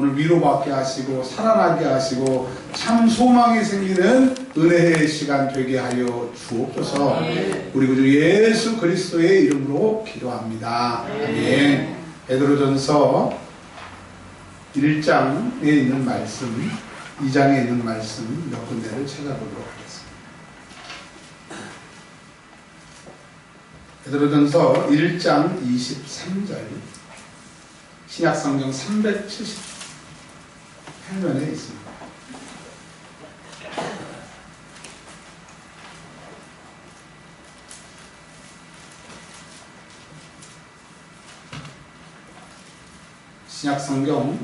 오늘 위로받게 하시고 살아나게 하시고 참 소망이 생기는 은혜의 시간 되게 하여 주옵소서. 우리 구주 예수 그리스도의 이름으로 기도합니다. 아멘. 베드로전서 1장에 있는 말씀, 2장에 있는 말씀 몇 군데를 찾아보도록 하겠습니다. 베드로전서 1장 23절, 신약성경 378면에 있습니다. 신약성경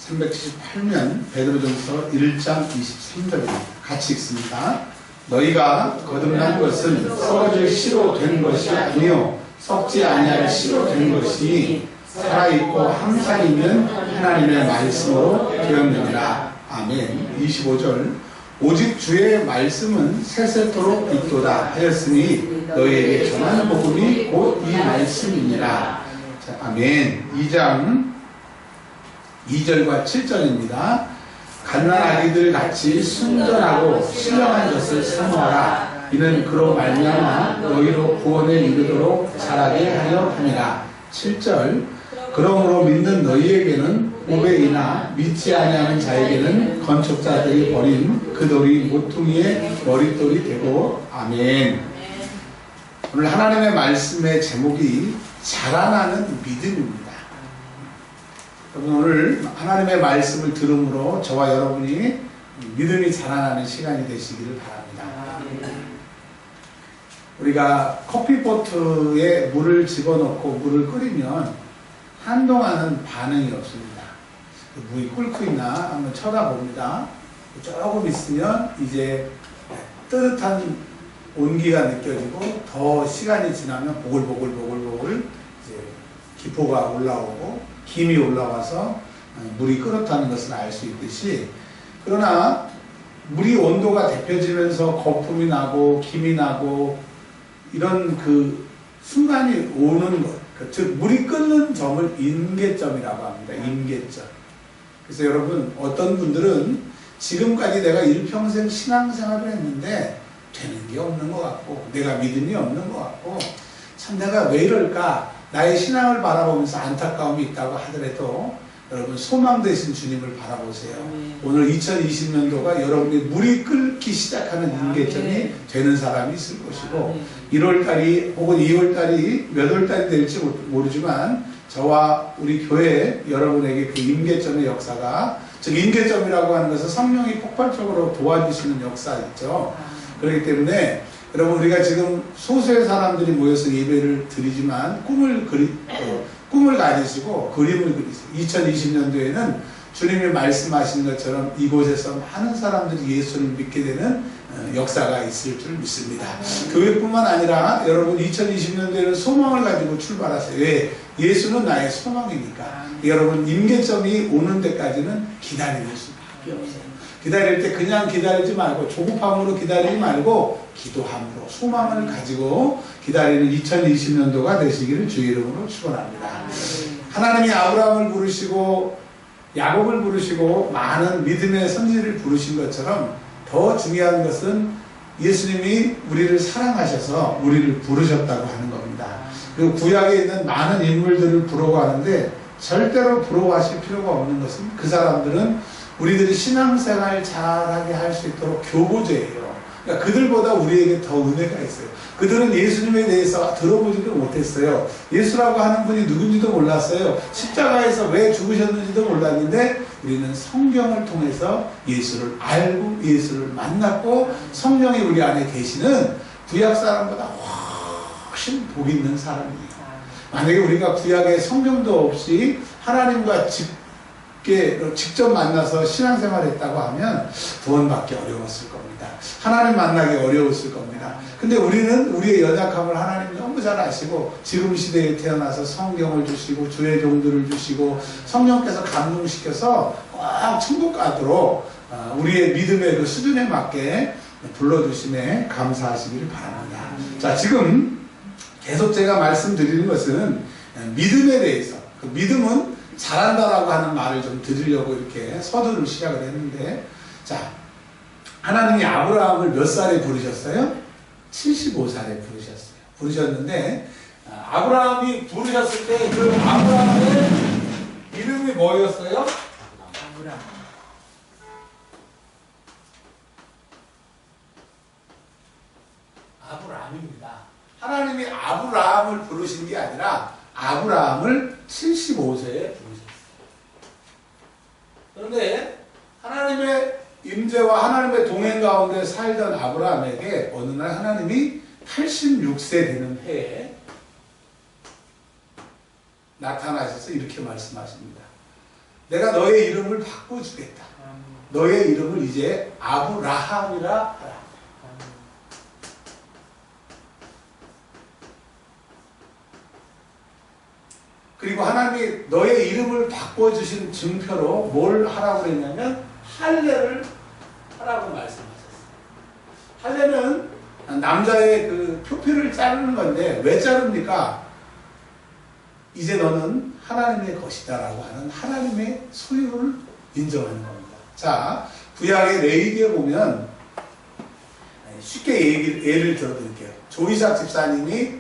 378면 베드로전서 1장 23절입니다. 같이 읽습니다. 너희가 거듭난 것은 썩어질 씨로 된 것이 아니요 썩지 아니할 씨로 된 것이니 살아있고 항상 있는 하나님의 말씀으로 되었느니라. 아멘. 25절 오직 주의 말씀은 세세토록 있도다 하였으니 너희에게 전하는 복음이 곧 이 말씀이니라. 자, 아멘. 2장 2절과 7절입니다. 갓난아기들 같이 순전하고 신령한 것을 사모하라. 이는 그로 말미암아 너희로 구원에 이르도록 자라게 하려 함이라. 7절 그러므로 믿는 너희에게는 오베이나 믿지 아니하는 자에게는 건축자들이 버린 그 돌이 모퉁이의 머릿돌이 되고. 아멘. 오늘 하나님의 말씀의 제목이 자라나는 믿음입니다. 여러분 오늘 하나님의 말씀을 들음으로 저와 여러분이 믿음이 자라나는 시간이 되시기를 바랍니다. 우리가 커피포트에 물을 집어넣고 물을 끓이면 한동안은 반응이 없습니다. 물이 끓고 있나 한번 쳐다봅니다. 조금 있으면 이제 뜨뜻한 온기가 느껴지고 더 시간이 지나면 보글보글 이제 기포가 올라오고 김이 올라와서 물이 끓었다는 것을 알 수 있듯이, 그러나 물이 온도가 데펴지면서 거품이 나고 김이 나고 이런 그 순간이 오는 것, 즉 물이 끓는 점을 임계점이라고 합니다. 임계점. 그래서 여러분 어떤 분들은 지금까지 내가 일평생 신앙생활을 했는데 되는 게 없는 것 같고 내가 믿음이 없는 것 같고 참 내가 왜 이럴까, 나의 신앙을 바라보면서 안타까움이 있다고 하더라도 여러분 소망 되신 주님을 바라보세요. 오늘 2020년도가 여러분이 물이 끓기 시작하는 임계점이 되는 사람이 있을 것이고 1월달이 혹은 2월달이 몇 월달이 될지 모르지만 저와 우리 교회 여러분에게 그 임계점의 역사가, 즉 임계점이라고 하는 것은 성령이 폭발적으로 도와주시는 역사 있죠. 그렇기 때문에 여러분 우리가 지금 소수의 사람들이 모여서 예배를 드리지만 꿈을 가지시고 그림을 그리세요. 2020년도에는 주님이 말씀하신 것처럼 이곳에서 많은 사람들이 예수를 믿게 되는 역사가 있을 줄 믿습니다. 교회뿐만 아니라 여러분 2020년도에는 소망을 가지고 출발하세요. 왜? 예수는 나의 소망이니까. 여러분 임계점이 오는 데까지는 기다리는 수밖에 없어요. 기다릴 때 그냥 기다리지 말고 조급함으로 기다리지 말고 기도함으로 소망을 가지고 기다리는 2020년도가 되시기를 주의 이름으로 축원합니다. 하나님이 아브라함을 부르시고 야곱을 부르시고 많은 믿음의 선지를 부르신 것처럼 더 중요한 것은 예수님이 우리를 사랑하셔서 우리를 부르셨다고 하는 겁니다. 그리고 구약에 있는 많은 인물들을 부러워하는데 절대로 부러워하실 필요가 없는 것은 그 사람들은 우리들이 신앙생활 잘하게 할 수 있도록 교보제예요. 그러니까 그들보다 우리에게 더 은혜가 있어요. 그들은 예수님에 대해서 들어보지도 못했어요. 예수라고 하는 분이 누군지도 몰랐어요. 십자가에서 왜 죽으셨는지도 몰랐는데 우리는 성경을 통해서 예수를 알고 예수를 만났고 성령이 우리 안에 계시는 구약 사람보다 훨씬 복 있는 사람이에요. 만약에 우리가 구약에 성경도 없이 하나님과 직접 만나서 신앙생활을 했다고 하면 구원받기 어려웠을 겁니다. 하나님 만나기 어려웠을 겁니다. 근데 우리는 우리의 연약함을 하나님 너무 잘 아시고 지금 시대에 태어나서 성경을 주시고 주의 종들을 주시고 성령께서 감동시켜서 꼭 천국 가도록 우리의 믿음의 그 수준에 맞게 불러주심에 감사하시기를 바랍니다. 자, 지금 계속 제가 말씀드리는 것은 믿음에 대해서, 그 믿음은 잘한다라고 하는 말을 좀 드리려고 이렇게 서두를 시작을 했는데, 자, 하나님이 아브라함을 몇 살에 부르셨어요? 75살에 부르셨어요. 부르셨는데, 아브라함이 부르셨을 때 그 아브라함의 이름이 뭐였어요? 아브람. 아브라함입니다. 하나님이 아브라함을 부르신 게 아니라 아브라함을 75세에 부르셨어요. 그런데 하나님의 임재와 하나님의 동행 가운데 살던 아브라함에게 어느 날 하나님이 86세 되는 해에 나타나셔서 이렇게 말씀하십니다. 내가 너의 이름을 바꿔주겠다. 너의 이름을 이제 아브라함이라 하라. 그리고 하나님이 너의 이름을 바꿔주신 증표로 뭘 하라고 했냐면 할례를 하라고 말씀하셨어요. 할례는 남자의 그 표피를 자르는 건데 왜 자릅니까? 이제 너는 하나님의 것이다 라고 하는 하나님의 소유를 인정하는 겁니다. 자, 구약의 레위기에 보면 쉽게 예를 들어드릴게요. 조이삭 집사님이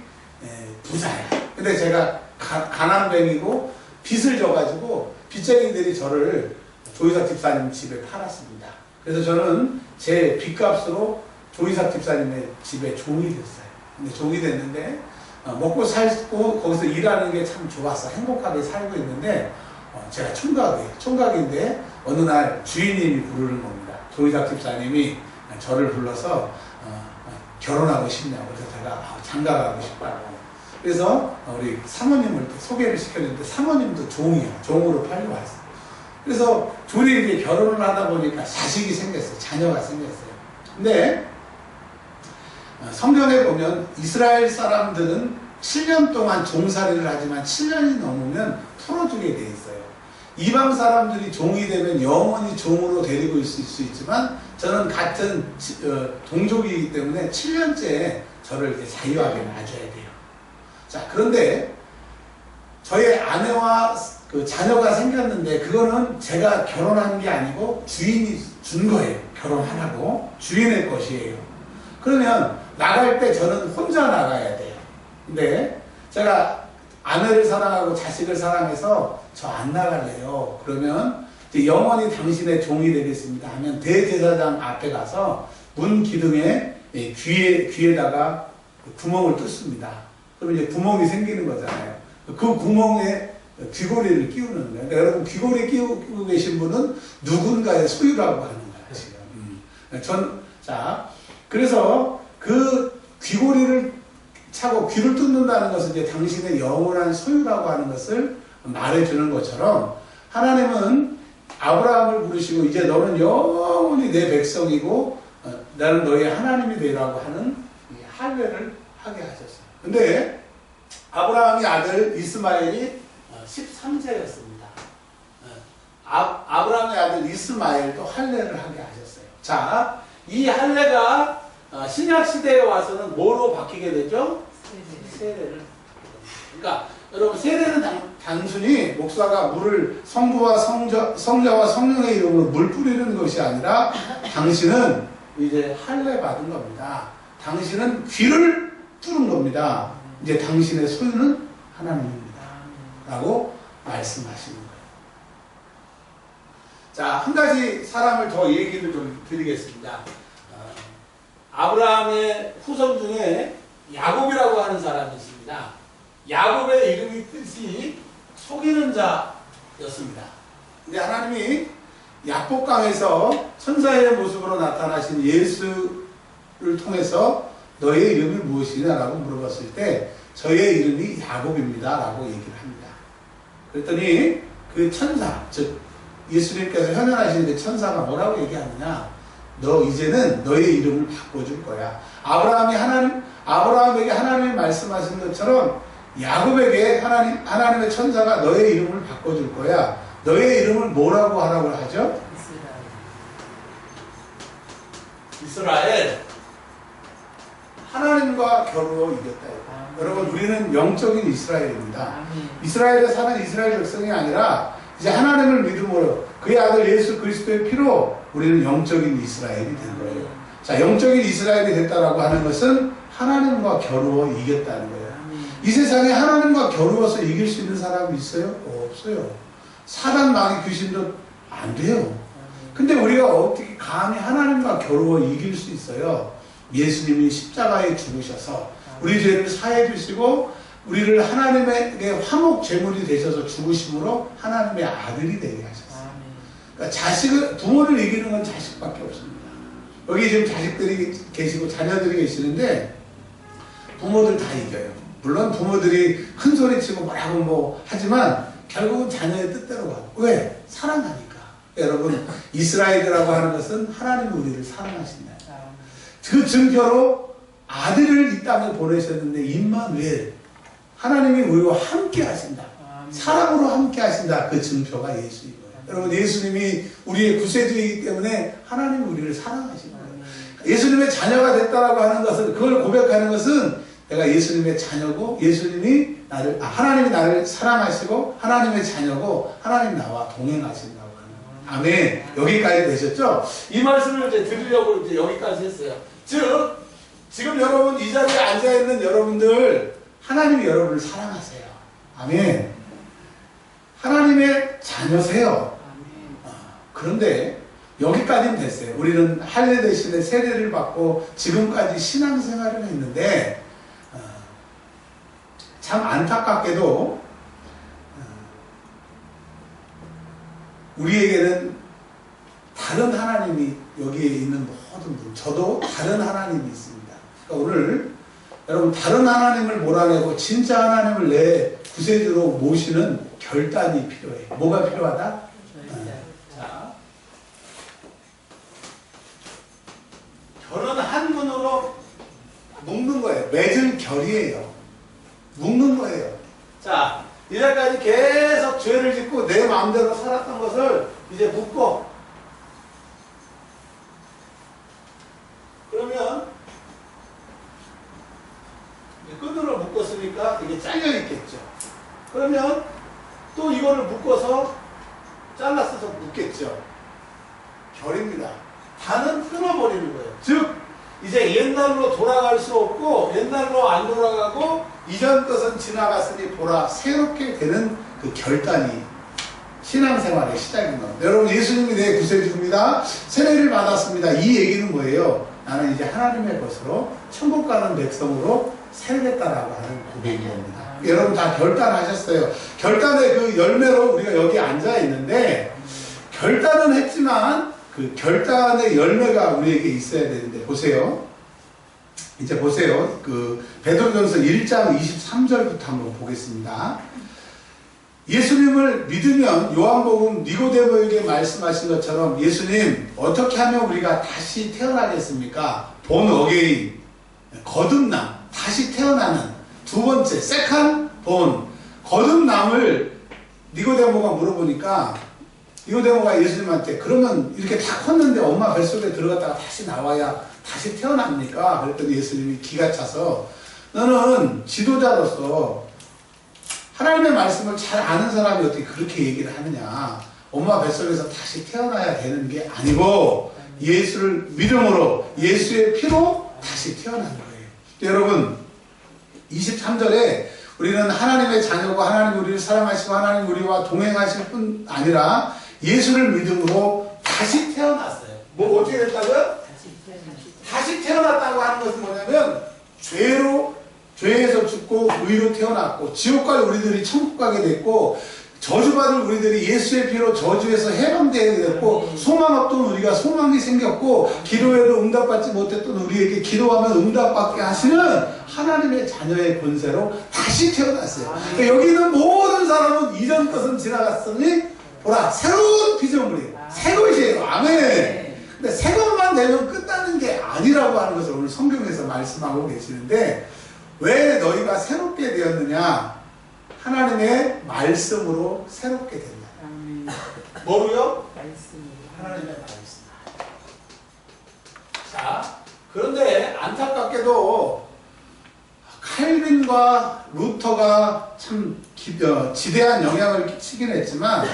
부자야. 근데 제가 가난뱅이고 빚을 져가지고 빚쟁이들이 저를 조이삭 집사님 집에 팔았습니다. 그래서 저는 제 빚값으로 조이삭 집사님의 집에 종이 됐어요. 근데 종이 됐는데 먹고 살고 거기서 일하는 게 참 좋았어. 행복하게 살고 있는데 제가 총각인데 어느 날 주인님이 부르는 겁니다. 조이삭 집사님이 저를 불러서 결혼하고 싶냐고. 그래서 제가 장가가고 싶다고. 그래서 우리 사모님을 소개를 시켰는데 사모님도 종이야. 종으로 팔려왔어요. 그래서 둘이 이제 결혼을 하다 보니까 자식이 생겼어요. 자녀가 생겼어요. 근데 성경에 보면 이스라엘 사람들은 7년 동안 종살이를 하지만 7년이 넘으면 풀어주게 돼 있어요. 이방 사람들이 종이 되면 영원히 종으로 데리고 있을 수 있지만 저는 같은 동족이기 때문에 7년째 저를 이렇게 자유하게 놔줘야 돼요. 자, 그런데 저의 아내와 그 자녀가 생겼는데 그거는 제가 결혼한 게 아니고 주인이 준 거예요. 결혼하라고. 주인의 것이에요. 그러면 나갈 때 저는 혼자 나가야 돼요. 근데 제가 아내를 사랑하고 자식을 사랑해서 저 안 나갈래요. 그러면 이제 영원히 당신의 종이 되겠습니다 하면 대제사장 앞에 가서 문 기둥에 귀에다가 구멍을 뚫습니다. 그럼 이제 구멍이 생기는 거잖아요. 그 구멍에 귀고리를 끼우는 거예요. 그러니까 여러분 귀고리 끼우고 계신 분은 누군가의 소유라고 하는 거예요. 지금. 자, 그래서 그 귀고리를 차고 귀를 뚫는다는 것은 이제 당신의 영원한 소유라고 하는 것을 말해주는 것처럼 하나님은 아브라함을 부르시고 이제 너는 영원히 내 백성이고 나는 너의 하나님이 되라고 하는 할례를 하게 하셨어요. 근데 아브라함의 아들 이스마엘이 13세였습니다. 아브라함의 아들 이스마엘도 할례를 하게 하셨어요. 자, 이 할례가 신약 시대에 와서는 뭐로 바뀌게 되죠? 세례를. 그러니까 여러분 세례는 단순히 목사가 물을 성부와 성자와 성령의 이름으로 물 뿌리는 것이 아니라 당신은 이제 할례 받은 겁니다. 당신은 귀를 뚫은 겁니다. 이제 당신의 소유는 하나님입니다. 라고 말씀하시는 거예요. 자, 한 가지 사람을 더 얘기를 좀 드리겠습니다. 아브라함의 후손 중에 야곱이라고 하는 사람이 있습니다. 야곱의 이름이 뜻이 속이는 자였습니다. 근데 하나님이 야복강에서 천사의 모습으로 나타나신 예수를 통해서 너의 이름이 무엇이냐라고 물어봤을 때 저의 이름이 야곱입니다 라고 얘기를 합니다. 그랬더니 그 천사, 즉 예수님께서 현현하신 그 천사가 뭐라고 얘기하느냐, 너 이제는 너의 이름을 바꿔줄 거야. 아브라함에게 하나님이 말씀하신 것처럼 야곱에게 하나님의 천사가 너의 이름을 바꿔줄 거야. 너의 이름을 뭐라고 하라고 하죠? 이스라엘. 하나님과 겨루어 이겼다. 여러분, 우리는 영적인 이스라엘입니다. 이스라엘에 사는 이스라엘 백성이 아니라 이제 하나님을 믿음으로 그의 아들 예수 그리스도의 피로 우리는 영적인 이스라엘이 된 거예요. 자, 영적인 이스라엘이 됐다라고 하는 것은 하나님과 겨루어 이겼다는 거예요. 이 세상에 하나님과 겨루어서 이길 수 있는 사람이 있어요? 없어요. 사단 마귀 귀신도 안 돼요. 근데 우리가 어떻게 감히 하나님과 겨루어 이길 수 있어요? 예수님이 십자가에 죽으셔서 우리 죄를 사해 주시고 우리를 하나님에게 화목 제물이 되셔서 죽으심으로 하나님의 아들이 되게 하셨어요. 그러니까 부모를 이기는 건 자식밖에 없습니다. 여기 지금 자식들이 계시고 자녀들이 계시는데 부모들 다 이겨요. 물론 부모들이 큰 소리 치고 뭐라고 뭐 하지만 결국은 자녀의 뜻대로 가요. 왜? 사랑하니까. 여러분, 이스라엘이라고 하는 것은 하나님이 우리를 사랑하신다. 그 증거로 아들을 이 땅에 보내셨는데 임마누엘, 하나님이 우리와 함께 하신다. 사랑으로 함께 하신다. 그 증표가 예수인 거예요. 여러분, 예수님이 우리의 구세주이기 때문에 하나님이 우리를 사랑하신 거예요. 예수님의 자녀가 됐다라고 하는 것은, 그걸 고백하는 것은 내가 예수님의 자녀고 하나님이 나를 사랑하시고 하나님의 자녀고 하나님 나와 동행하신다고 하는. 아멘. 여기까지 되셨죠? 이 말씀을 이제 드리려고 이제 여기까지 했어요. 즉, 지금 여러분 이 자리에 앉아있는 여러분들, 하나님이 여러분을 사랑하세요. 아멘. 하나님의 자녀세요. 그런데 여기까지는 됐어요. 우리는 할례 대신에 세례를 받고 지금까지 신앙생활을 했는데 참 안타깝게도 우리에게는 다른 하나님이, 여기에 있는 모든 분, 저도 다른 하나님이 있습니다. 그러니까 오늘 여러분, 다른 하나님을 몰아내고 진짜 하나님을 내 구세주로 모시는 결단이 필요해요. 뭐가 필요하다? 자, 결은 한 분으로 묶는 거예요. 맺은 결이에요. 묶는 거예요. 자, 이제까지 계속 죄를 짓고 내 마음대로 살았던 것을 이제 묶고, 그러면 끈으로 묶었으니까 이게 잘려 있겠죠. 그러면 또 이거를 묶어서 잘라서 묶겠죠. 결입니다. 다는 끊어버리는 거예요. 즉 이제 옛날로 돌아갈 수 없고, 옛날로 안 돌아가고 이전 것은 지나갔으니 보라 새롭게 되는 그 결단이 신앙생활의 시작인 겁니다. 여러분, 예수님이 내 구세주입니다. 세례를 받았습니다. 이 얘기는 뭐예요? 나는 이제 하나님의 것으로 천국 가는 백성으로 살겠다라고 하는 고백인 겁니다. 여러분 다 결단하셨어요. 결단의 그 열매로 우리가 여기 앉아 있는데, 결단은 했지만 그 결단의 열매가 우리에게 있어야 되는데, 보세요. 이제 보세요. 그 베드로전서 1장 23절부터 한번 보겠습니다. 예수님을 믿으면 요한복음 니고데모에게 말씀하신 것처럼, 예수님 어떻게 하면 우리가 다시 태어나겠습니까? 본 어게인, 거듭남, 다시 태어나는 두 번째 세컨 본, 거듭남을 니고데모가 물어보니까, 니고데모가 예수님한테 그러면 이렇게 다 컸는데 엄마 뱃속에 들어갔다가 다시 나와야 다시 태어납니까? 그랬더니 예수님이 기가 차서, 너는 지도자로서 하나님의 말씀을 잘 아는 사람이 어떻게 그렇게 얘기를 하느냐. 엄마 뱃속에서 다시 태어나야 되는 게 아니고 예수를 믿음으로 예수의 피로 다시 태어난 거예요. 여러분, 23절에 우리는 하나님의 자녀고 하나님 우리를 사랑하시고 하나님 우리와 동행하실 뿐 아니라 예수를 믿음으로 다시 태어났어요. 뭐 어떻게 됐다고요? 다시 태어났다고 하는 것은 뭐냐면, 죄에서 죽고 의로 태어났고, 지옥 갈 우리들이 천국 가게 됐고, 저주받을 우리들이 예수의 피로 저주에서 해방되게 됐고, 소망 없던 우리가 소망이 생겼고, 기도해도 응답받지 못했던 우리에게 기도하면 응답받게 하시는 하나님의 자녀의 권세로 다시 태어났어요. 그러니까 여기 있는 모든 사람은 이전 것은 지나갔으니 보라 새로운 피조물이에요. 새 것이에요. 아멘. 근데 새 것만 되면 끝나는 게 아니라고 하는 것을 오늘 성경에서 말씀하고 계시는데, 왜 너희가 새롭게 되었느냐? 하나님의 말씀으로 새롭게 된다. 뭐로요? 하나님의 말씀. 자, 그런데 안타깝게도 칼빈과 루터가 참 지대한 영향을 끼치긴 했지만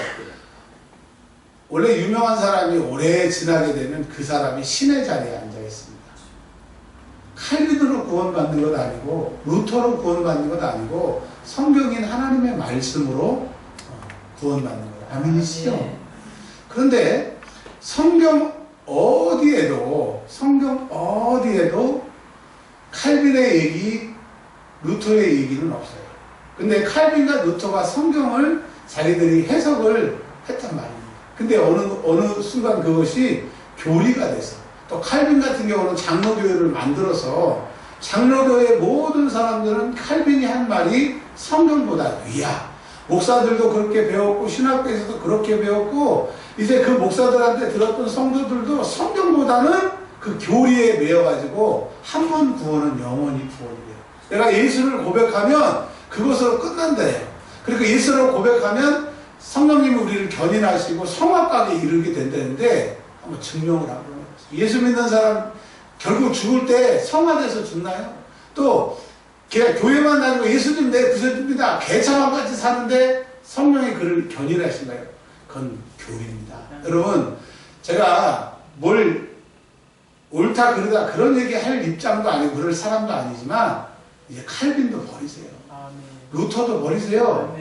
원래 유명한 사람이 오래 지나게 되면 그 사람이 신의 자리에 앉아 있습니다. 칼빈으로 구원받는 것 아니고 루터로 구원받는 것 아니고 성경인 하나님의 말씀으로 구원받는 거예요. 아멘이시죠? 그런데 성경 어디에도 칼빈의 얘기, 루터의 얘기는 없어요. 근데 칼빈과 루터가 성경을 자기들이 해석을 했단 말입니다. 근데 어느 순간 그것이 교리가 돼서 또 칼빈 같은 경우는 장로교회를 만들어서 장로교회 모든 사람들은 칼빈이 한 말이 성경보다 위야. 목사들도 그렇게 배웠고 신학교에서도 그렇게 배웠고 이제 그 목사들한테 들었던 성도들도 성경보다는 그 교리에 매여가지고 한 번 구원은 영원히 구원이 돼요. 내가 예수를 고백하면 그것으로 끝난다요. 그러니까 예수를 고백하면 성령님이 우리를 견인하시고 성화까지 이르게 된다는데 한번 증명을 하고 예수 믿는 사람 결국 죽을 때 성화돼서 죽나요? 또 교회만 다니고 예수님 내 구세주입니다. 개차만 같이 사는데 성령이 그를 견인하신가요? 그건 교리입니다. 여러분 제가 뭘 옳다 그르다 그런 얘기 할 입장도 아니고 그럴 사람도 아니지만 이제 칼빈도 버리세요. 루터도 버리세요.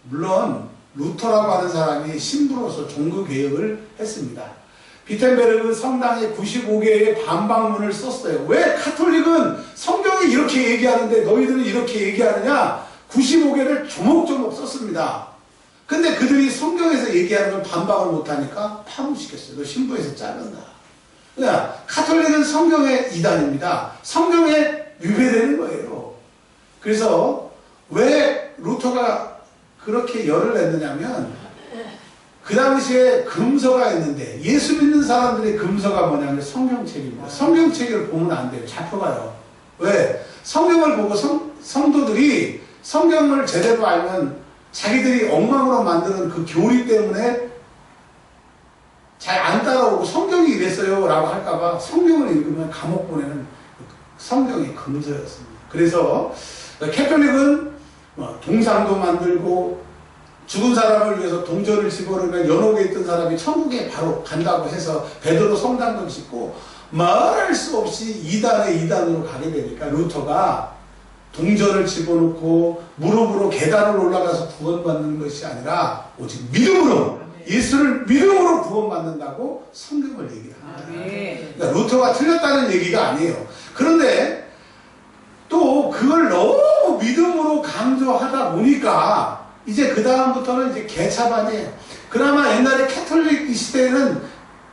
물론 루터라고 하는 사람이 신부로서 종교개혁을 했습니다. 비텐베르그 성당에 95개의 반박문을 썼어요. 왜 카톨릭은 성경이 이렇게 얘기하는데 너희들은 이렇게 얘기하느냐? 95개를 조목조목 썼습니다. 근데 그들이 성경에서 얘기하는 걸 반박을 못하니까 파문시켰어요. 너 신부에서 자른다. 그러니까 카톨릭은 성경의 이단입니다. 성경에 위배되는 거예요. 그래서 왜 루터가 그렇게 열을 냈느냐면 그 당시에 금서가 있는데 예수 믿는 사람들의 금서가 뭐냐면 성경책입니다. 성경책을 보면 안 돼요. 잡혀가요. 왜? 성경을 보고 성도들이 성경을 제대로 알면 자기들이 엉망으로 만드는 그 교리 때문에 잘 안 따라오고 성경이 이랬어요 라고 할까봐 성경을 읽으면 감옥 보내는 성경이 금서였습니다. 그래서 캐톨릭은 동상도 만들고 죽은 사람을 위해서 동전을 집어넣으면 연옥에 있던 사람이 천국에 바로 간다고 해서 베드로 성당도 짓고 말할 수 없이 이단으로 가게 되니까 루터가 동전을 집어넣고 무릎으로 계단을 올라가서 구원받는 것이 아니라 오직 믿음으로 예수를 믿음으로 구원받는다고 성경을 얘기합니다. 그러니까 루터가 틀렸다는 얘기가 아니에요. 그런데 또 그걸 너무 믿음으로 강조하다 보니까 이제 그 다음부터는 이제 개차반이에요. 그나마 옛날에 캐톨릭 시대에는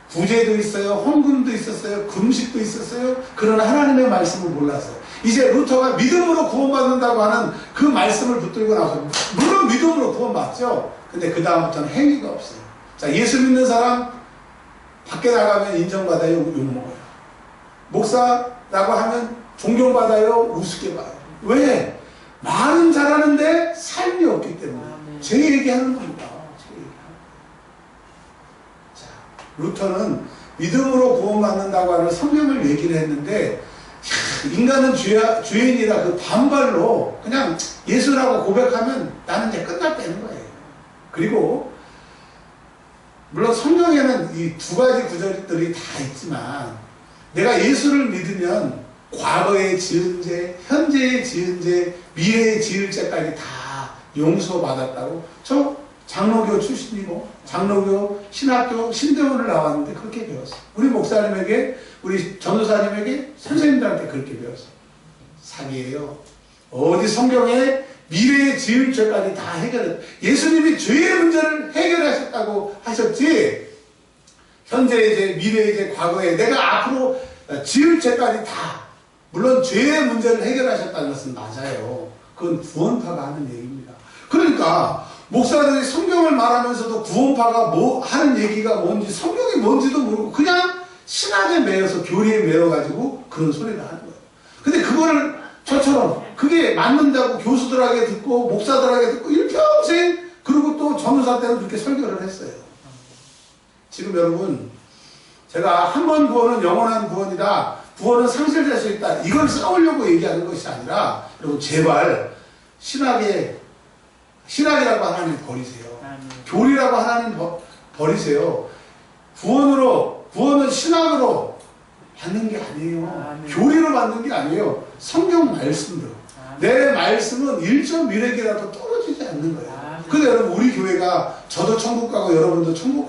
구제도 있어요. 헌금도 있었어요. 금식도 있었어요. 그러나 하나님의 말씀을 몰랐어요. 이제 루터가 믿음으로 구원받는다고 하는 그 말씀을 붙들고 나서 물론 믿음으로 구원받죠. 근데 그 다음부터는 행위가 없어요. 자, 예수 믿는 사람 밖에 나가면 인정받아요? 욕먹어요. 목사라고 하면 존경받아요? 우습게 봐요. 왜? 말은 잘하는데 삶이 없기 때문에. 제 얘기하는 겁니다. 자, 루터는 믿음으로 구원받는다고 하는 성경을 얘기를 했는데 인간은 죄인이라 그 반발로 그냥 예수라고 고백하면 나는 이제 끝났다는 거예요. 그리고 물론 성경에는 이 두 가지 구절들이 다 있지만 내가 예수를 믿으면 과거에 지은 죄, 현재에 지은 죄, 미래에 지을 죄까지 다 용서받았다고. 저 장로교 출신이고 장로교, 신학교, 신대원을 나왔는데 그렇게 배웠어요. 우리 목사님에게, 우리 전도사님에게, 선생님들한테 그렇게 배웠어요. 사기예요. 어디 성경에 미래에 지을 죄까지 다 해결했어요. 예수님이 죄의 문제를 해결하셨다고 하셨지 현재의 죄, 미래의 죄, 과거에 내가 앞으로 지을 죄까지 다 물론 죄의 문제를 해결하셨다는 것은 맞아요. 그건 구원파가 하는 얘기입니다. 그러니까 목사들이 성경을 말하면서도 구원파가 뭐 하는 얘기가 뭔지 성경이 뭔지도 모르고 그냥 신학에 매여서 교리에 매여가지고 그런 소리를 하는 거예요. 근데 그거를 저처럼 그게 맞는다고 교수들에게 듣고 목사들에게 듣고 일평생 그리고 또 전도사 때는 그렇게 설교를 했어요. 지금 여러분 제가 한 번 구원은 영원한 구원이다. 구원은 상실될 수 있다. 이걸 싸우려고 얘기하는 것이 아니라, 여러분, 제발, 신학이라고 하나님 버리세요. 교리라고 하나님 버리세요. 구원은 신학으로 받는 게 아니에요. 교리로 받는 게 아니에요. 성경 말씀으로. 내 말씀은 1.1핵이라도 떨어지지 않는 거예요. 근데 여러분, 우리 교회가, 저도 천국 가고 여러분도 천국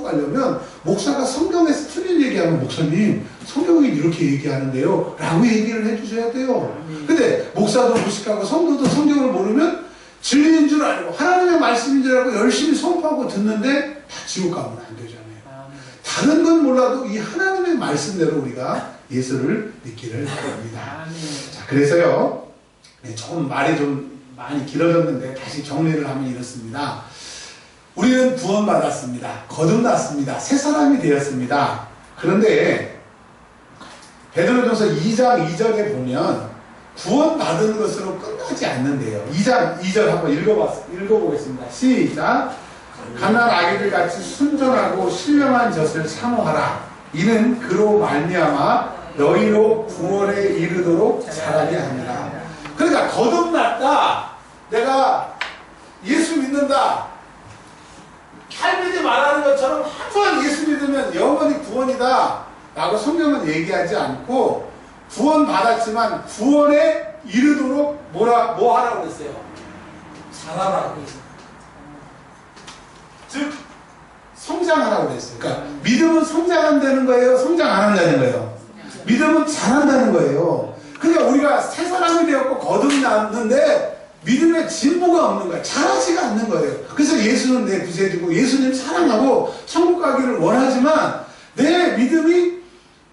가려면 목사가 성경에서 틀린 얘기하면, 목사님 성경이 이렇게 얘기하는데요 라고 얘기를 해주셔야 돼요. 근데 목사도 무식하고 성도도 성경을 모르면 진리인 줄 알고 하나님의 말씀인 줄 알고 열심히 선포하고 듣는데 다 지옥 가면 안 되잖아요. 다른 건 몰라도 이 하나님의 말씀대로 우리가 예수를 믿기를 바랍니다. 자, 그래서요, 조금 말이 좀 많이 길어졌는데 다시 정리를 하면 이렇습니다. 우리는 구원받았습니다. 거듭났습니다. 새 사람이 되었습니다. 그런데 베드로전서 2장 2절에 보면 구원받은 것으로 끝나지 않는데요. 2장 2절 한번 읽어보겠습니다. 시작. 갓난 아기들 같이 순전하고 신령한 젖을 사모하라. 이는 그로 말미암아 너희로 구원에 이르도록 자라게 하니라. 그러니까 거듭났다. 내가 예수 믿는다. 칼빈이 말하는 것처럼 한 번 예수 믿으면 영원히 구원이다 라고 성경은 얘기하지 않고, 구원 받았지만 구원에 이르도록 뭐 하라고 그랬어요? 자라라고 그랬어요. 즉 성장하라고 그랬어요. 그러니까 믿음은 성장한다는 거예요? 성장 안 한다는 거예요? 믿음은 자란다는 거예요. 그러니까 우리가 새 사람이 되었고 거듭났는데 믿음의 진보가 없는 거예요. 자라지가 않는 거예요. 그래서 예수는 내 구세주고 예수님 사랑하고 천국 가기를 원하지만 내 믿음이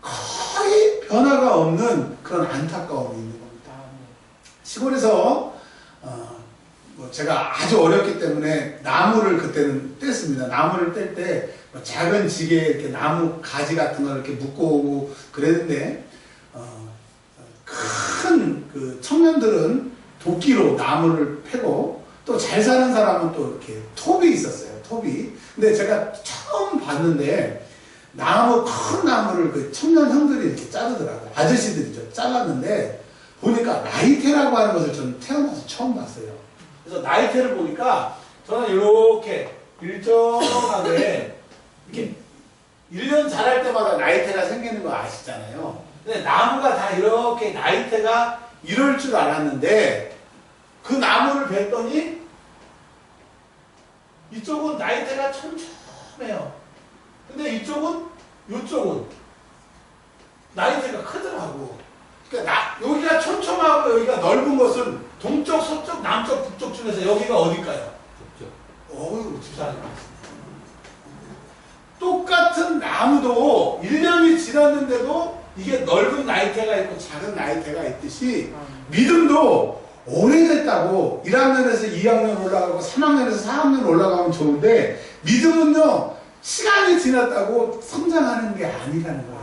거의 변화가 없는 그런 안타까움이 있는 겁니다. 시골에서 제가 아주 어렸기 때문에 나무를 그때는 뗐습니다. 나무를 뗄 때 작은 지게에 이렇게 나무 가지 같은 걸 이렇게 묶고 오고 그랬는데, 큰 그 청년들은 도끼로 나무를 패고, 또 잘 사는 사람은 또 이렇게 톱이 있었어요. 톱이. 근데 제가 처음 봤는데 큰 나무를 그 청년 형들이 이렇게 자르더라고요. 아저씨들이죠. 잘랐는데 보니까 나이테라고 하는 것을 저는 태어나서 처음 봤어요. 그래서 나이테를 보니까 저는 이렇게 일정하게 이렇게 1년 자랄 때마다 나이테가 생기는 거 아시잖아요. 근데 나무가 다 이렇게 나이테가 이럴 줄 알았는데 그 나무를 뵀더니 이쪽은 나이테가 촘촘해요. 근데 이쪽은 나이테가 크더라고. 그러니까 여기가 촘촘하고 여기가 넓은 것은 동쪽, 서쪽, 남쪽, 북쪽 중에서 여기가 어딜까요? 북쪽. 주사님. 똑같은 나무도 1년이 지났는데도 이게 넓은 나이테가 있고 작은 나이테가 있듯이 믿음도 오래됐다고 1학년에서 2학년 올라가고 3학년에서 4학년 올라가면 좋은데 믿음은요 시간이 지났다고 성장하는 게 아니라는 거예요.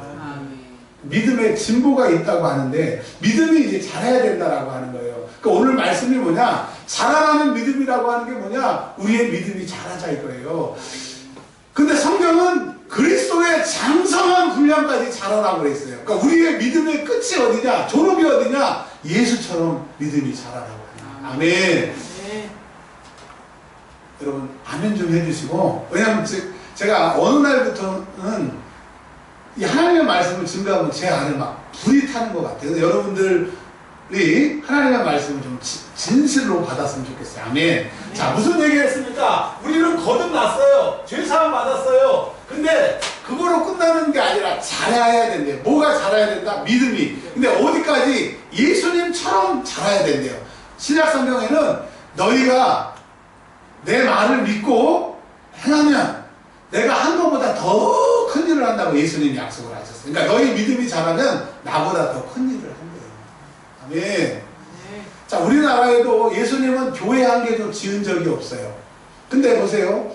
믿음에 진보가 있다고 하는데 믿음이 이제 자라야 된다라고 하는 거예요. 그러니까 오늘 말씀이 뭐냐, 자라나는 믿음이라고 하는 게 뭐냐, 우리의 믿음이 자라자일 거예요. 근데 성경은 그리스도의 장성한 분량까지 자라라고 그랬어요. 그러니까 우리의 믿음의 끝이 어디냐, 졸업이 어디냐, 예수처럼 믿음이 자라라고 합니다. 아멘. 네. 여러분 아멘 좀 해주시고, 왜냐하면 제가 어느 날부터는 이 하나님의 말씀을 증거하면 제 안에 막 불이 타는 것 같아요. 그래서 여러분들이 하나님의 말씀을 좀 진실로 받았으면 좋겠어요. 아멘. 네. 자, 무슨 얘기 했습니까? 우리는 거듭났어요. 죄사함 받았어요. 근데 그거로 끝나는 게 아니라 자라야 된대요. 뭐가 자라야 된다? 믿음이. 근데 어디까지? 예수님처럼 자라야 된대요. 신약 성경에는 너희가 내 말을 믿고 행하면 내가 한 것보다 더 큰 일을 한다고 예수님이 약속을 하셨어요. 그러니까 너희 믿음이 자라면 나보다 더 큰 일을 한대요. 아멘. 네. 자, 우리나라에도 예수님은 교회 한 개도 지은 적이 없어요. 근데 보세요.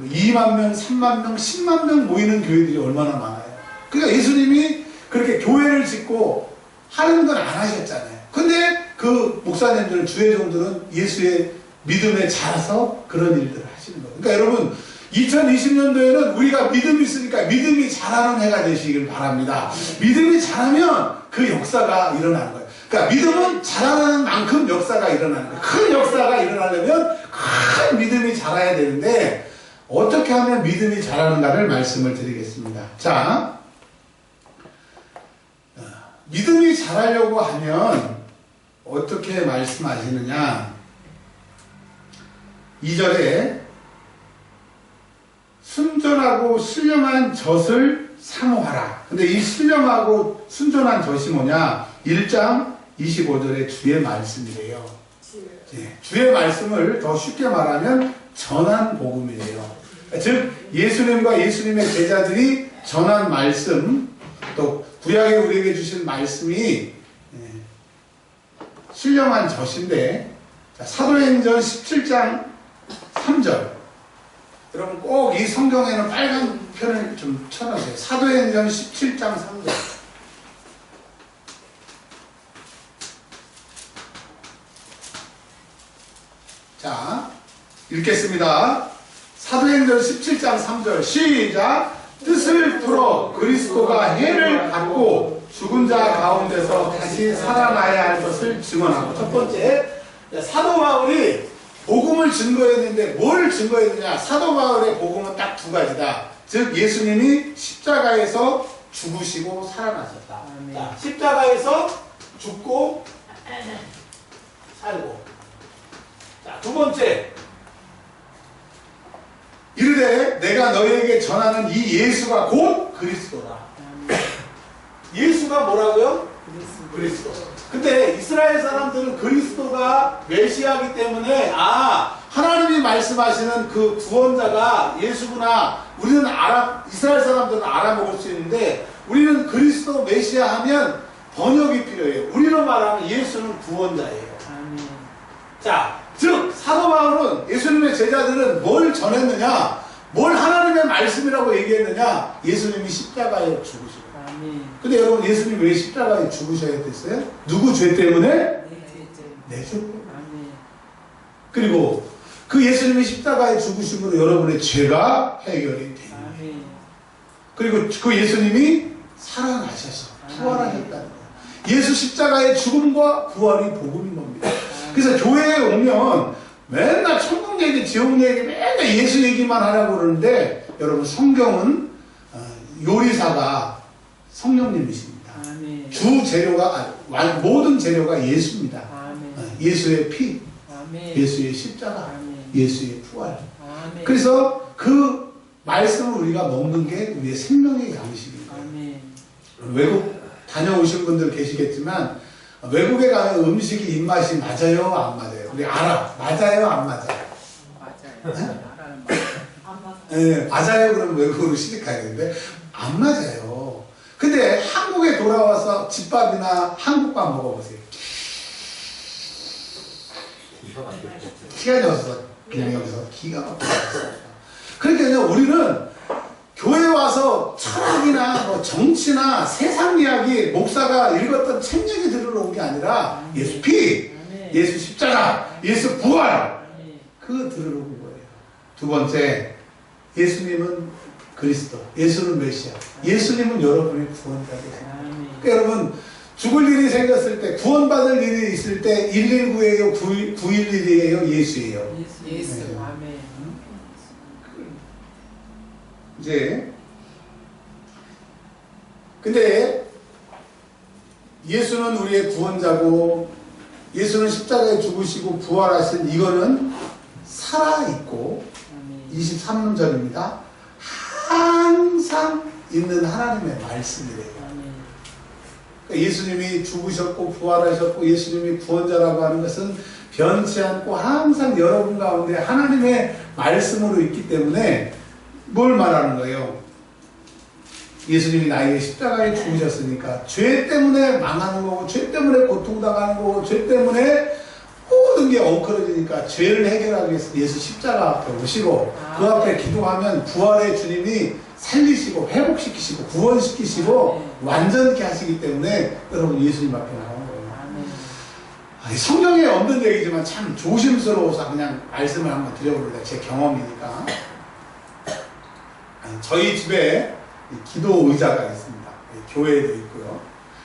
2만 명, 3만 명, 10만 명 모이는 교회들이 얼마나 많아요. 그러니까 예수님이 그렇게 교회를 짓고 하는 건 안 하셨잖아요. 근데 그 목사님들, 주회종들은 예수의 믿음에 자라서 그런 일들을 하시는 거예요. 그러니까 여러분, 2020년도에는 우리가 믿음이 있으니까 믿음이 자라는 해가 되시길 바랍니다. 믿음이 자라면 그 역사가 일어나는 거예요. 그러니까 믿음은 자라는 만큼 역사가 일어나는 거예요. 큰 역사가 일어나려면 큰 믿음이 자라야 되는데 어떻게 하면 믿음이 자라는가를 말씀을 드리겠습니다. 자, 믿음이 자라려고 하면 어떻게 말씀하시느냐. 2절에 순전하고 신령한 젖을 사모하라. 근데 이 신령하고 순전한 젖이 뭐냐? 1장 25절에 주의 말씀이래요. 네, 주의 말씀을 더 쉽게 말하면 전한 복음이래요. 즉 예수님과 예수님의 제자들이 전한 말씀, 또 구약에 우리에게 주신 말씀이 신령한 젖인데, 사도행전 17장 3절. 여러분 꼭 이 성경에는 빨간 편을 좀 쳐놓으세요. 사도행전 17장 3절. 자, 읽겠습니다. 사도행전 17장 3절 시작. 뜻을 풀어 그리스도가 해를 받고 죽은 자 가운데서 다시 살아나야 할 것을 증언하고. 첫 번째, 사도 바울이 복음을 증거했는데 뭘 증거했느냐. 사도 바울의 복음은 딱 두 가지다. 즉 예수님이 십자가에서 죽으시고 살아나셨다. 자, 십자가에서 죽고 살고. 자, 두 번째, 이르되 내가 너희에게 전하는 이 예수가 곧 그리스도라. 예수가 뭐라고요? 그리스도. 근데 이스라엘 사람들은 그리스도가 메시아이기 때문에 하나님이 말씀하시는 그 구원자가 예수구나. 우리는 이스라엘 사람들은 알아먹을 수 있는데 우리는 그리스도 메시아 하면 번역이 필요해요. 우리로 말하면 예수는 구원자예요. 자, 즉 사도 바울은 예수님의 제자들은 뭘 전했느냐, 뭘 하나님의 말씀이라고 얘기했느냐. 예수님이 십자가에 죽으시고. 근데 여러분 예수님 왜 십자가에 죽으셔야 됐어요? 누구 죄 때문에? 내 죄 때문에. 그리고 그 예수님이 십자가에 죽으심으로 여러분의 죄가 해결이 됩니다. 그리고 그 예수님이 살아나셔서 부활하셨다는 거예요. 예수 십자가의 죽음과 부활이 복음인 겁니다. 그래서 교회에 오면 맨날 천국 얘기, 지옥 얘기, 맨날 예수 얘기만 하라고 그러는데 여러분 성경은 요리사가 성령님이십니다. 주 재료가 모든 재료가 예수입니다. 예수의 피, 예수의 십자가, 예수의 부활. 그래서 그 말씀을 우리가 먹는 게 우리의 생명의 양식입니다. 외국 다녀오신 분들 계시겠지만 외국에 가면 음식이 입맛이 맞아요, 안 맞아요? 우리 알아. 맞아요, 안 맞아요? 맞아요. 네, 맞아요. 그러면 외국으로 시집 가야 되는데 안 맞아요. 근데 한국에 돌아와서 집밥이나 한국밥 먹어보세요. 기가 져서 그냥 여기서 기가 막혀서. 그러니까 우리는 교회 와서 철학이나 뭐 정치나 세상 이야기, 목사가 읽었던 책 얘기 들으러 온 게 아니라 예수 피, 예수 십자가, 예수 부활, 그거 들으러 온 거예요. 두 번째, 예수님은 그리스도, 예수는 메시아, 예수님은 여러분의 구원자 되세요. 그러니까 여러분 죽을 일이 생겼을 때, 구원받을 일이 있을 때 119예요, 911이에요, 예수예요. 예수. 네. 아멘. 이제 근데 예수는 우리의 구원자고 예수는 십자가에 죽으시고 부활하신 이거는 살아있고 23절입니다. 항상 있는 하나님의 말씀이래요. 그러니까 예수님이 죽으셨고 부활하셨고 예수님이 구원자라고 하는 것은 변치 않고 항상 여러분 가운데 하나님의 말씀으로 있기 때문에 뭘 말하는 거예요? 예수님이 나에게 십자가에 죽으셨으니까 죄 때문에 망하는 거고 죄 때문에 고통당하는 거고 죄 때문에 모든 게 엉클어지니까 죄를 해결하기 위해서 예수 십자가 앞에 오시고 그 앞에 기도하면 부활의 주님이 살리시고 회복시키시고 구원시키시고 완전케 하시기 때문에 여러분 예수님 앞에 나온 거예요. 성경에 없는 얘기지만 참 조심스러워서 그냥 말씀을 한번 드려보려고 제 경험이니까. 저희 집에 기도 의자가 있습니다. 교회에도 있고요.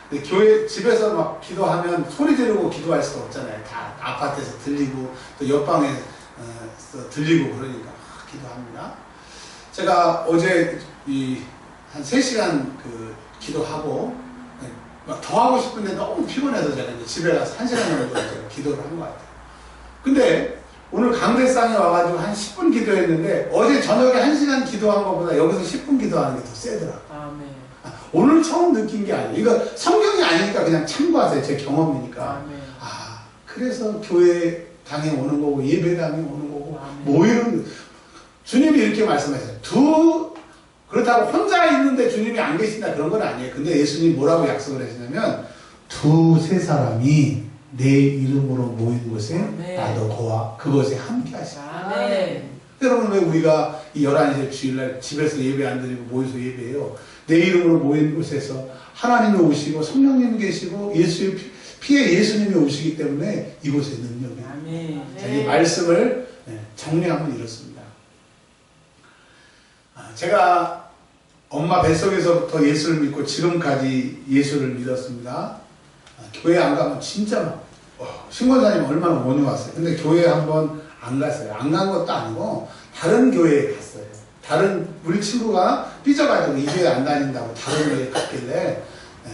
근데 교회 집에서 막 기도하면 소리 지르고 기도할 수가 없잖아요. 다 아파트에서 들리고 또 옆방에서 들리고 그러니까 기도합니다. 제가 어제 한 3시간 기도하고 막 더 하고 싶은데 너무 피곤해서 제가 이제 집에 가서 1시간 정도 제가 기도를 한 것 같아요. 근데 오늘 강대상에 와가지고 한 10분 기도했는데 어제 저녁에 1시간 기도한 것보다 여기서 10분 기도하는 게 더 세더라고요. 아멘. 오늘 처음 느낀 게 아니에요. 이거 성경이 아니니까 그냥 참고하세요. 제 경험이니까. 아멘. 그래서 교회 당에 오는 거고 예배당에 오는 거고 아멘. 모이는 주님이 이렇게 말씀하셨어요. 그렇다고 혼자 있는데 주님이 안 계신다 그런 건 아니에요. 근데 예수님이 뭐라고 약속을 하시냐면 2-3 사람이 내 이름으로 모이는 곳에 나도 그곳에 함께 하시라. 여러분 왜 우리가 이 11시 주일날 집에서 예배 안 드리고 모여서 예배해요? 내 이름으로 모이는 곳에서 하나님이 오시고 성령님이 계시고 예수의 피에 예수님이 오시기 때문에 이곳에 능력이 있습니다. 자, 이 말씀을 정리하면 이렇습니다. 제가 엄마 뱃속에서부터 예수를 믿고 지금까지 예수를 믿었습니다. 교회 안 가면 진짜 막 신권사님 얼마나 원이 왔어요. 근데 교회 한번 안 갔어요. 안 간 것도 아니고 다른 교회에 갔어요. 우리 친구가 삐져가지고 이 교회 안 다닌다고 다른 교회에 갔길래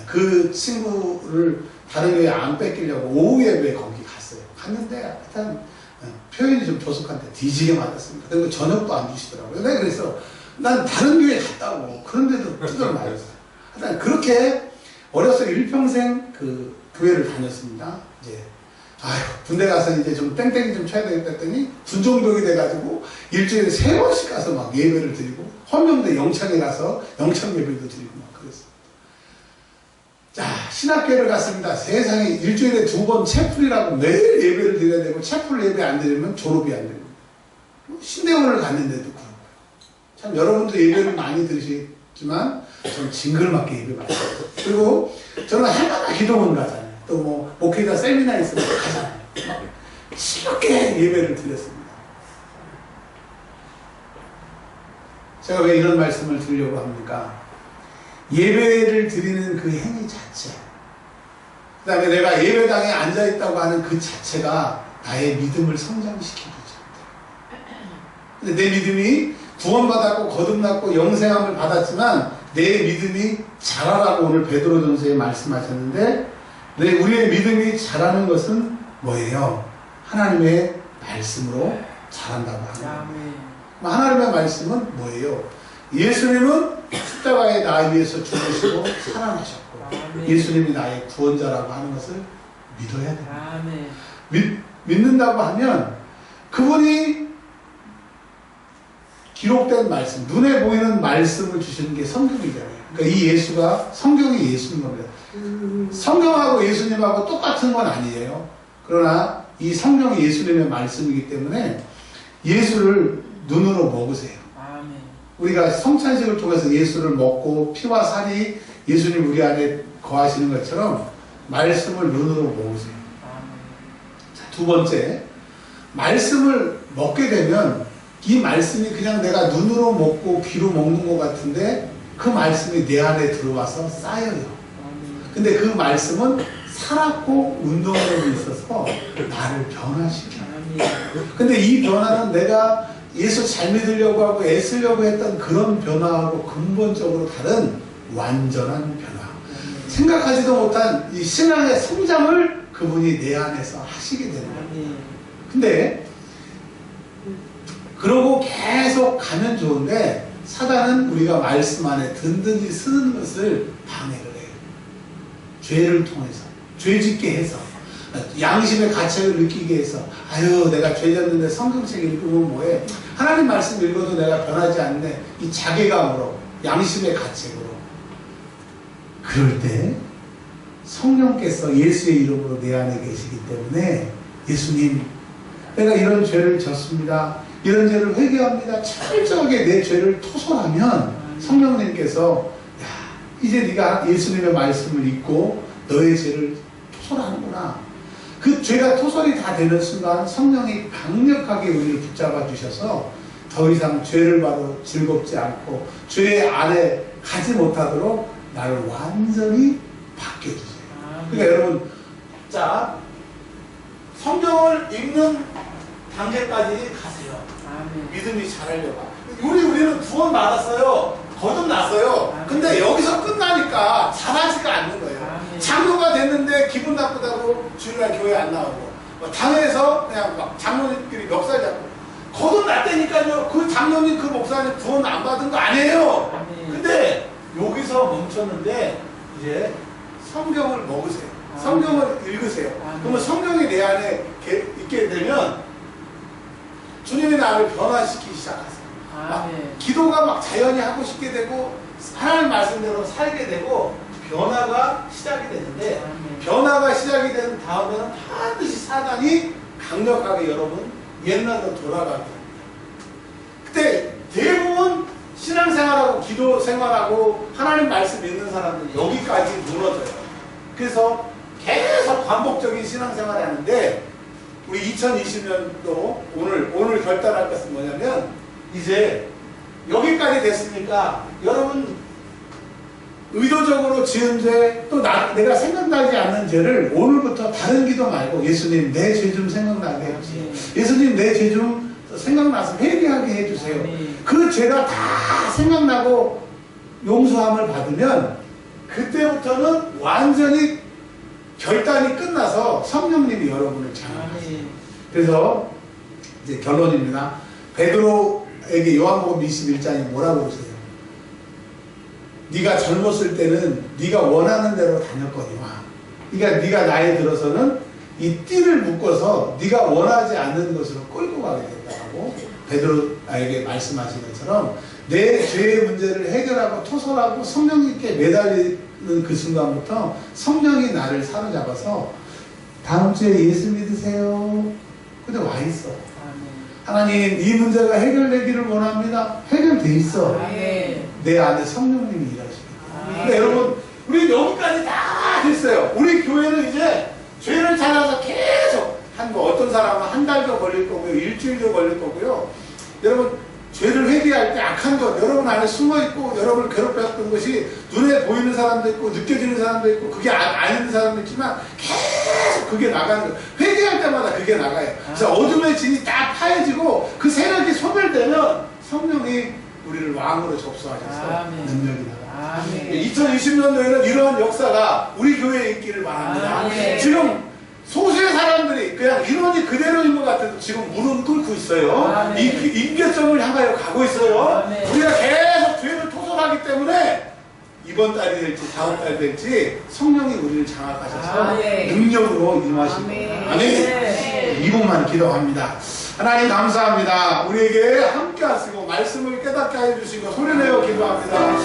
그 친구를 다른 교회에 안 뺏기려고 오후 예배에 거기 갔어요. 갔는데 일단 표현이 좀 조속한데 뒤지게 맞았습니다. 그리고 저녁도 안 주시더라고요. 내가 그래서 난 다른 교회에 갔다고 그런데도 뜯어 맞았어요. 하여튼 그렇게 어려서 일평생 교회를 다녔습니다. 이제 군대 가서 이제 좀 땡땡이 좀 쳐야 되겠다 했더니 군종병이 돼가지고 일주일에 3번씩 가서 막 예배를 드리고 헌병대 영창에 가서 영창 예배도 드리고 막 그랬어요. 자, 신학교를 갔습니다. 세상에 일주일에 2번 채플이라고 매일 예배를 드려야 되고 채플 예배 안 드리면 졸업이 안 됩니다. 신대원을 갔는데도 그렇고요. 참 여러분도 예배를 많이 들으시지만 저는 징글맞게 예배 많이 드려요. 그리고 저는 해마다 기도원 가잖아요. 또 뭐 목회자 세미나 있으면 가잖아요. 막 즐겁게 예배를 드렸습니다. 제가 왜 이런 말씀을 드리려고 합니까? 예배를 드리는 그 행위 자체, 그 다음에 내가 예배당에 앉아있다고 하는 그 자체가 나의 믿음을 성장시키죠. 근데 내 믿음이 구원받았고 거듭났고 영생함을 받았지만 내 믿음이 자라라고 오늘 베드로전서에 말씀하셨는데 우리의 믿음이 자라는 것은 뭐예요? 하나님의 말씀으로 자란다고 합니다. 하나님의 말씀은 뭐예요? 예수님은 십자가에 나 위해서 죽으시고 살아나셨고 예수님이 나의 구원자라고 하는 것을 믿어야 됩니다. 믿는다고 하면 그분이 기록된 말씀, 눈에 보이는 말씀을 주시는 게 성경이잖아요. 그러니까 이 예수가 성경이 예수인 겁니다. 성경하고 예수님하고 똑같은 건 아니에요. 그러나 이 성경이 예수님의 말씀이기 때문에 예수를 눈으로 먹으세요. 우리가 성찬식을 통해서 예수를 먹고 피와 살이 예수님 우리 안에 거하시는 것처럼 말씀을 눈으로 먹으세요. 자, 2번째, 말씀을 먹게 되면 이 말씀이 그냥 내가 눈으로 먹고 귀로 먹는 것 같은데 그 말씀이 내 안에 들어와서 쌓여요. 근데 그 말씀은 살았고 운동력이 있어서 나를 변화시켜요. 근데 이 변화는 내가 예수 잘 믿으려고 하고 애쓰려고 했던 그런 변화하고 근본적으로 다른 완전한 변화. 생각하지도 못한 이 신앙의 성장을 그분이 내 안에서 하시게 되는 겁니다. 근데 그러고 계속 가면 좋은데 사단은 우리가 말씀 안에 든든히 쓰는 것을 방해를 해요. 죄를 통해서, 죄짓게 해서, 양심의 가책을 느끼게 해서, 아유 내가 죄졌는데 성경책 읽으면 뭐해? 하나님 말씀 읽어도 내가 변하지 않네. 이 자괴감으로, 양심의 가책으로. 그럴 때 성령께서 예수의 이름으로 내 안에 계시기 때문에 예수님, 내가 이런 죄를 졌습니다. 이런 죄를 회개합니다. 철저하게 내 죄를 토설하면 성령님께서 야, 이제 네가 예수님의 말씀을 읽고 너의 죄를 토설하는구나. 그 죄가 토설이 다 되는 순간 성령이 강력하게 우리를 붙잡아 주셔서 더 이상 죄를 봐도 즐겁지 않고 죄 안에 가지 못하도록 나를 완전히 바뀌어주세요. 그러니까 여러분, 자, 성경을 읽는 단계까지 가세요. 믿음이 자라려고. 우리는 구원 받았어요. 거듭났어요. 근데 여기서 끝나니까 자라지가 않는 거예요. 장로가 됐는데 기분 나쁘다고 주일날 교회 안 나오고, 당에서 그냥 막 장로님끼리 멱살 잡고, 거듭났다니까요. 그 장로님, 그 목사님 구원 안 받은 거 아니에요. 근데 여기서 멈췄는데 이제 성경을 먹으세요. 성경을 읽으세요. 그러면 성경이 내 안에 있게 되면 주님이 나를 변화시키기 시작하세요. 기도가 막 자연히 하고 싶게 되고 하나님 말씀대로 살게 되고 변화가 시작이 되는데, 변화가 시작이 된 다음에는 반드시 사단이 강력하게 여러분 옛날로 돌아가게 됩니다. 그때 대부분 신앙생활하고 기도 생활하고 하나님 말씀 읽는 사람들이 여기까지 무너져요. 그래서 계속 반복적인 신앙생활을 하는데, 우리 2020년도 오늘 결단할 것은 뭐냐면, 이제 여기까지 됐으니까 여러분 의도적으로 지은 죄, 또 내가 생각나지 않는 죄를 오늘부터 다른 기도 말고 예수님 내 죄 좀 생각나게 해주세요. 예수님 내 죄 좀 생각나서 회개하게 해주세요. 그 죄가 다 생각나고 용서함을 받으면 그때부터는 완전히 결단이 끝나서 성령님이 여러분을 장악하세요. 그래서 이제 결론입니다. 베드로에게 요한복음 21장이 뭐라고 그러세요? 네가 젊었을 때는 네가 원하는 대로 다녔거니와, 그러니까 네가 나이 들어서는 이 띠를 묶어서 네가 원하지 않는 것으로 끌고 가게 된다고 베드로에게 말씀하신 것처럼, 내 죄의 문제를 해결하고 토설하고 성령님께 매달리는 그 순간부터 성령이 나를 사로잡아서 다음 주에 예수 믿으세요. 근데 와 있어. 하나님 이 문제가 해결되기를 원합니다. 해결돼 있어. 내 안에 성령님이 일하시거든요. 그러니까 여러분, 우리 여기까지 다 됐어요. 우리 교회는 이제 죄를 찾아서 계속 어떤 사람은 한 달도 걸릴 거고요, 일주일도 걸릴 거고요. 여러분, 죄를 회개할 때 악한 것 여러분 안에 숨어있고 여러분을 괴롭혔던 것이 눈에 보이는 사람도 있고 느껴지는 사람도 있고 그게 아닌 사람도 있지만 계속 그게 나가는 거예요. 회개할 때마다 그게 나가요. 그래서 어둠의 진이 딱 파해지고 그 세력이 소멸되면 성령이 우리를 왕으로 접수하셔서 능력이 나가요. 2020년도에는 이러한 역사가 우리 교회에 있기를 바랍니다. 지금 소수의 사람들이 그냥 인원이 그대로인 것 같아도 지금 무릎 꿇고 있어요. 이 임계점을 향하여 가고 있어요. 우리가 계속 죄를 토설하기 때문에 이번 달이 될지 다음 달이 될지 성령이 우리를 장악하셔서 능력으로 임하십니다. 아멘. 이분만 기도합니다. 하나님 감사합니다. 우리에게 함께 하시고 말씀을 깨닫게 해주시고 소리내어 기도합니다.